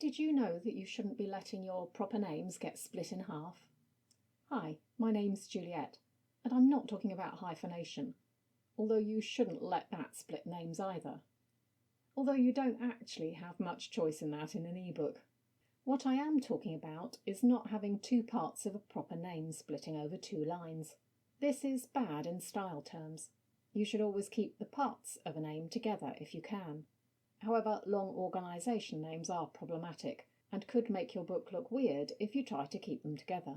Did you know that you shouldn't be letting your proper names get split in half? Hi, my name's Juliet, and I'm not talking about hyphenation, although you shouldn't let that split names either. Although you don't actually have much choice in that in an ebook. What I am talking about is not having two parts of a proper name splitting over two lines. This is bad in style terms. You should always keep the parts of a name together if you can. However, long organisation names are problematic and could make your book look weird if you try to keep them together.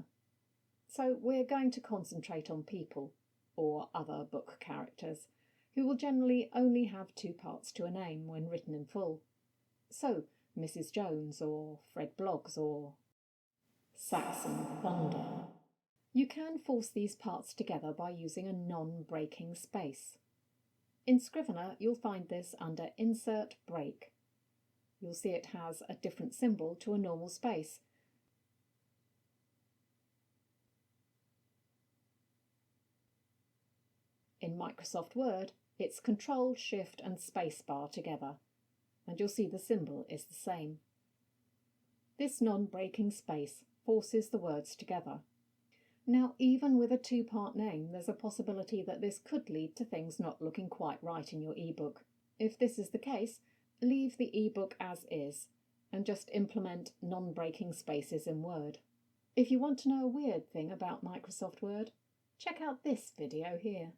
So we're going to concentrate on people, or other book characters, who will generally only have two parts to a name when written in full. So, Mrs. Jones, or Fred Bloggs, or Saxon Thunder. You can force these parts together by using a non-breaking space. In Scrivener, you'll find this under Insert Break. You'll see it has a different symbol to a normal space. In Microsoft Word, it's Control, Shift and Spacebar together, and you'll see the symbol is the same. This non-breaking space forces the words together. Now, even with a two-part name, there's a possibility that this could lead to things not looking quite right in your ebook. If this is the case, leave the ebook as is, and just implement non-breaking spaces in Word. If you want to know a weird thing about Microsoft Word, check out this video here.